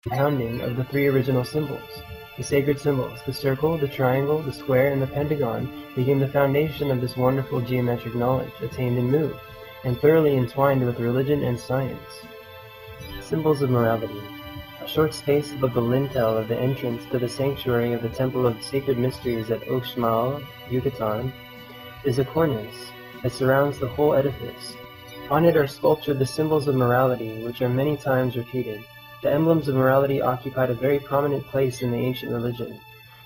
compounding of the three original symbols. The sacred symbols, the circle, the triangle, the square, and the pentagon, became the foundation of this wonderful geometric knowledge attained in Mu, and thoroughly entwined with religion and science. Symbols of morality. A short space above the lintel of the entrance to the sanctuary of the Temple of Sacred Mysteries at Oxmal, Yucatan, is a cornice that surrounds the whole edifice. On it are sculptured the symbols of morality, which are many times repeated. The emblems of morality occupied a very prominent place in the ancient religion.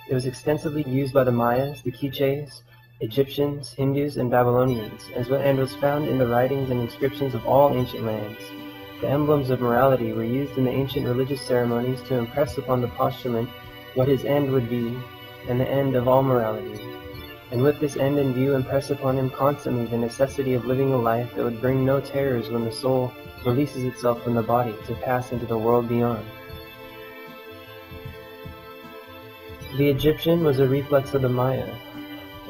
It was extensively used by the Mayas, the Quiches, Egyptians, Hindus, and Babylonians, and was found in the writings and inscriptions of all ancient lands. The emblems of morality were used in the ancient religious ceremonies to impress upon the postulant what his end would be, and the end of all morality, and with this end in view impress upon him constantly the necessity of living a life that would bring no terrors when the soul releases itself from the body to pass into the world beyond. The Egyptian was a reflex of the Maya,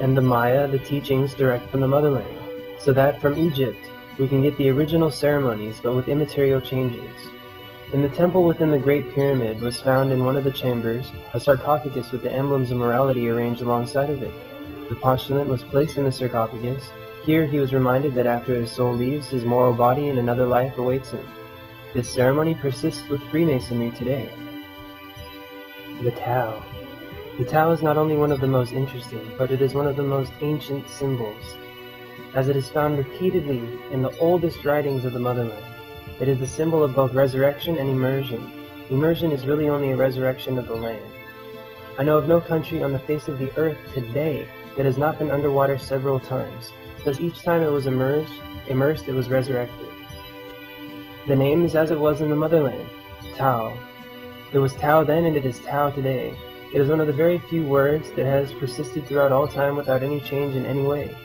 and the Maya the teachings direct from the Motherland, so that from Egypt we can get the original ceremonies but with immaterial changes. In the temple within the Great Pyramid was found in one of the chambers a sarcophagus with the emblems of morality arranged alongside of it. The postulant was placed in the sarcophagus. Here he was reminded that after his soul leaves his moral body and another life awaits him. This ceremony persists with Freemasonry today. The Tao. The Tao is not only one of the most interesting, but it is one of the most ancient symbols, as it is found repeatedly in the oldest writings of the Motherland. It is the symbol of both resurrection and immersion. Immersion is really only a resurrection of the land. I know of no country on the face of the earth today that has not been underwater several times, because each time it was immersed, it was resurrected. The name is as it was in the Motherland, Tao. It was Tao then and it is Tao today. It is one of the very few words that has persisted throughout all time without any change in any way.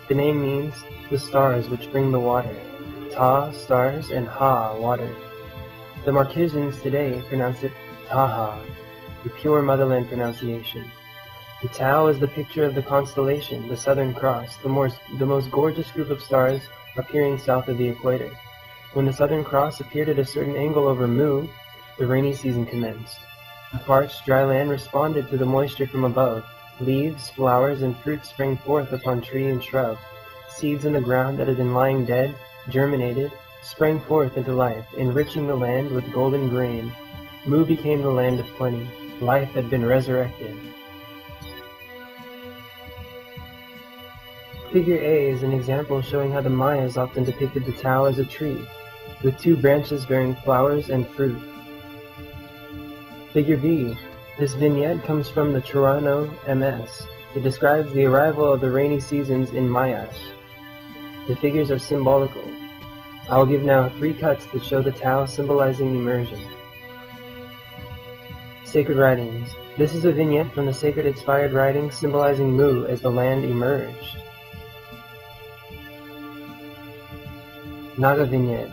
The name means the stars which bring the water. Ta, stars, and Ha, water. The Marquesans today pronounce it Taha, the pure Motherland pronunciation. The Tao is the picture of the constellation, the Southern Cross, the most gorgeous group of stars appearing south of the equator. When the Southern Cross appeared at a certain angle over Mu, the rainy season commenced. The parched, dry land responded to the moisture from above. Leaves, flowers, and fruit sprang forth upon tree and shrub. Seeds in the ground that had been lying dead, germinated, sprang forth into life, enriching the land with golden grain. Mu became the land of plenty. Life had been resurrected. Figure A is an example showing how the Mayas often depicted the Tao as a tree, with two branches bearing flowers and fruit. Figure B. This vignette comes from the Toronto MS. It describes the arrival of the rainy seasons in Mayash. The figures are symbolical. I will give now 3 cuts that show the Tao symbolizing immersion. Sacred Writings. This is a vignette from the sacred inspired writings symbolizing Mu as the land emerged. Naga vignette.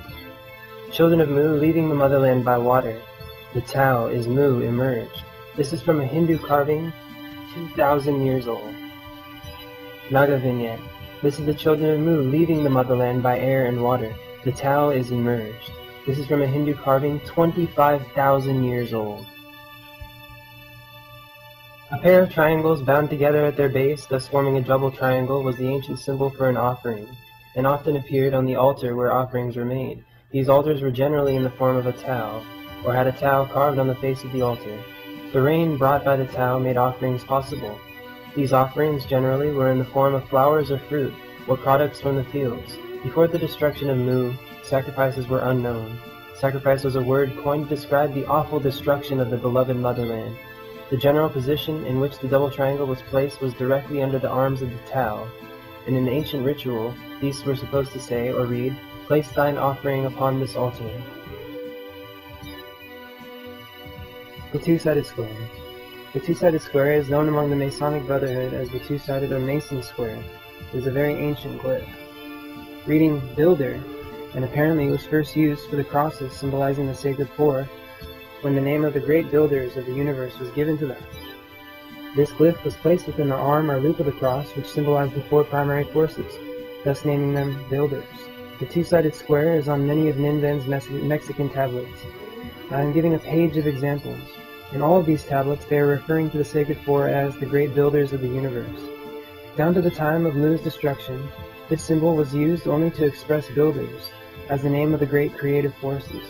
Children of Mu leaving the motherland by water. The Tao is Mu emerged. This is from a Hindu carving 2,000 years old. Naga vignette. This is the children of Mu leaving the motherland by air and water. The Tao is emerged. This is from a Hindu carving 25,000 years old. A pair of triangles bound together at their base, thus forming a double triangle, was the ancient symbol for an offering, and often appeared on the altar where offerings were made. These altars were generally in the form of a Tao, or had a Tao carved on the face of the altar. The rain brought by the Tao made offerings possible. These offerings generally were in the form of flowers or fruit, or products from the fields. Before the destruction of Mu, sacrifices were unknown. Sacrifice was a word coined to describe the awful destruction of the beloved motherland. The general position in which the double triangle was placed was directly under the arms of the Tao, and in the ancient ritual, these were supposed to say or read, "Place thine offering upon this altar." The two-sided square. The two-sided square is known among the Masonic Brotherhood as the two-sided or Mason square. It is a very ancient glyph. Reading builder, and apparently was first used for the crosses symbolizing the sacred four, when the name of the great builders of the universe was given to them. This glyph was placed within the arm or loop of the cross, which symbolized the 4 primary forces, thus naming them builders. The two-sided square is on many of Ninven's Mexican tablets. I am giving a page of examples. In all of these tablets, they are referring to the Sacred Four as the great builders of the universe. Down to the time of Mu's destruction, this symbol was used only to express builders, as the name of the great creative forces.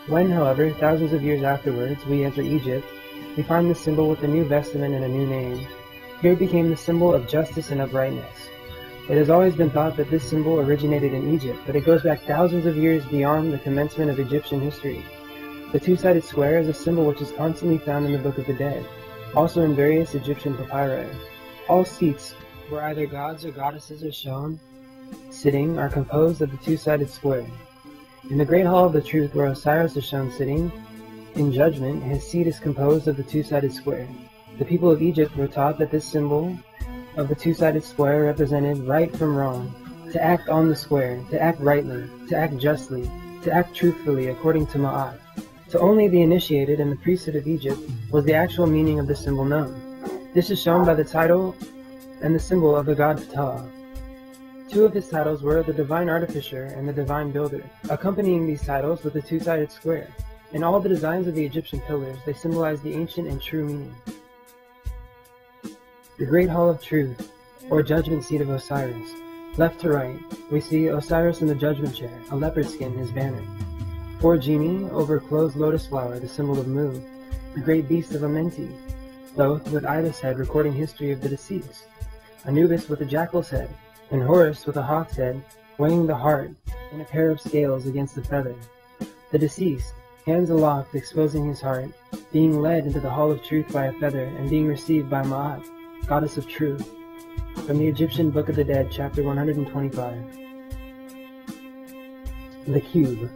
When, however, thousands of years afterwards, we enter Egypt, we find this symbol with a new vestment and a new name. Here it became the symbol of justice and uprightness. It has always been thought that this symbol originated in Egypt, but it goes back thousands of years beyond the commencement of Egyptian history. The two-sided square is a symbol which is constantly found in the Book of the Dead, also in various Egyptian papyri. All seats, where either gods or goddesses are shown sitting, are composed of the two-sided square. In the Great Hall of the Truth, where Osiris is shown sitting in judgment, his seat is composed of the two-sided square. The people of Egypt were taught that this symbol of the two-sided square represented right from wrong, to act on the square, to act rightly, to act justly, to act truthfully according to Ma'at. To only the initiated and the priesthood of Egypt was the actual meaning of this symbol known. This is shown by the title and the symbol of the god Ptah. Two of his titles were the Divine Artificer and the Divine Builder, accompanying these titles with the two-sided square. In all the designs of the Egyptian pillars, they symbolize the ancient and true meaning. The Great Hall of Truth, or Judgment Seat of Osiris. Left to right, we see Osiris in the judgment chair, a leopard skin, his banner. Four genii over a closed lotus flower, the symbol of Mu. The great beast of Amenti, Thoth with ibis head recording history of the deceased. Anubis with a jackal's head, and Horus with a hawk's head, weighing the heart in a pair of scales against the feather. The deceased, hands aloft exposing his heart, being led into the Hall of Truth by a feather, and being received by Ma'at, Goddess of Truth. From the Egyptian Book of the Dead, chapter 125. The Cube.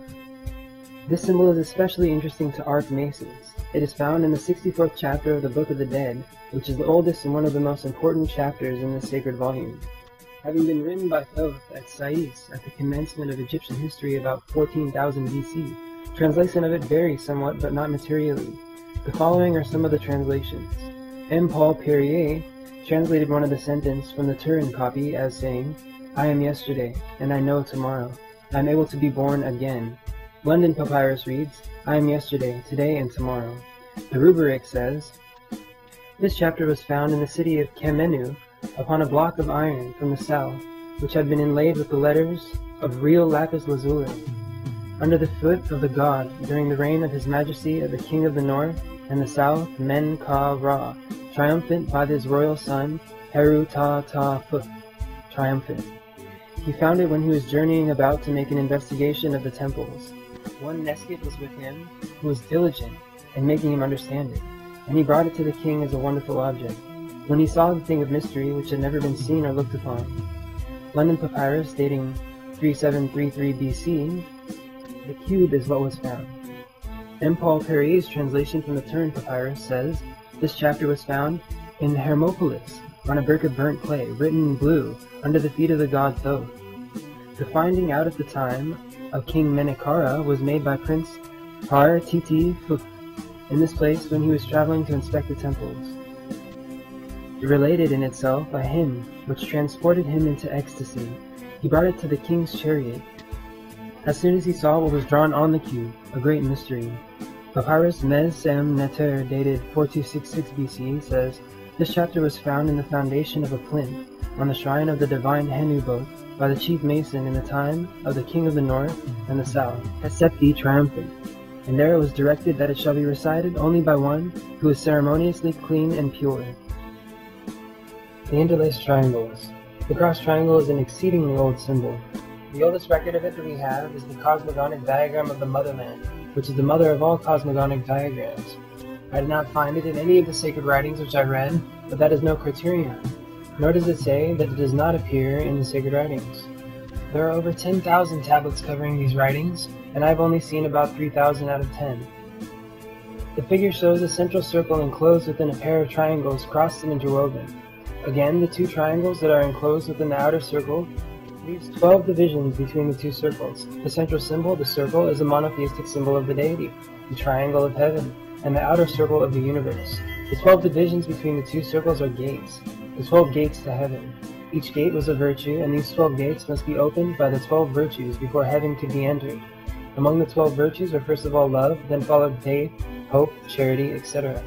This symbol is especially interesting to Arc Masons. It is found in the 64th chapter of the Book of the Dead, which is the oldest and one of the most important chapters in this sacred volume. Having been written by Thoth at Sais at the commencement of Egyptian history about 14,000 BC, translation of it varies somewhat but not materially. The following are some of the translations. M. Paul Perrier translated one of the sentences from the Turin copy as saying, "I am yesterday, and I know tomorrow. I am able to be born again." London Papyrus reads, "I am yesterday, today, and tomorrow." The Rubric says, "This chapter was found in the city of Kemenu upon a block of iron from the south, which had been inlaid with the letters of real lapis lazuli, under the foot of the god during the reign of his majesty of the king of the north and the south, Men-Ka-Ra, triumphant by his royal son, Heru-Ta-Ta-Phut, triumphant. He found it when he was journeying about to make an investigation of the temples. One Neskit was with him, who was diligent in making him understand it, and he brought it to the king as a wonderful object, when he saw the thing of mystery which had never been seen or looked upon." London Papyrus, dating 3733 BC, the cube is what was found. M. Paul Perrier's translation from the Turin Papyrus says, "This chapter was found in Hermopolis, on a brick of burnt clay, written in blue, under the feet of the god Thoth. The finding out at the time of King Menekara was made by Prince Har-Titi-Phut in this place when he was traveling to inspect the temples. It related in itself a hymn which transported him into ecstasy. He brought it to the king's chariot. As soon as he saw what was drawn on the cube, a great mystery." Papyrus Mes-Em-Neter, dated 4266 BC, says, "This chapter was found in the foundation of a plinth, on the shrine of the divine Henubot, by the chief mason in the time of the king of the north and the south, Hesepti triumphant. And there it was directed that it shall be recited only by one who is ceremoniously clean and pure." The interlaced triangles. The cross triangle is an exceedingly old symbol. The oldest record of it that we have is the cosmogonic diagram of the Motherland, which is the mother of all cosmogonic diagrams. I did not find it in any of the sacred writings which I read, but that is no criterion, nor does it say that it does not appear in the sacred writings. There are over 10,000 tablets covering these writings, and I have only seen about 3,000 out of 10. The figure shows a central circle enclosed within a pair of triangles crossed and interwoven. Again, the two triangles that are enclosed within the outer circle leaves 12 divisions between the two circles. The central symbol, the circle, is a monotheistic symbol of the deity, the triangle of heaven, and the outer circle of the universe. The 12 divisions between the two circles are gates, the 12 gates to heaven. Each gate was a virtue, and these 12 gates must be opened by the 12 virtues before heaven could be entered. Among the 12 virtues were first of all love, then followed faith, hope, charity, etc.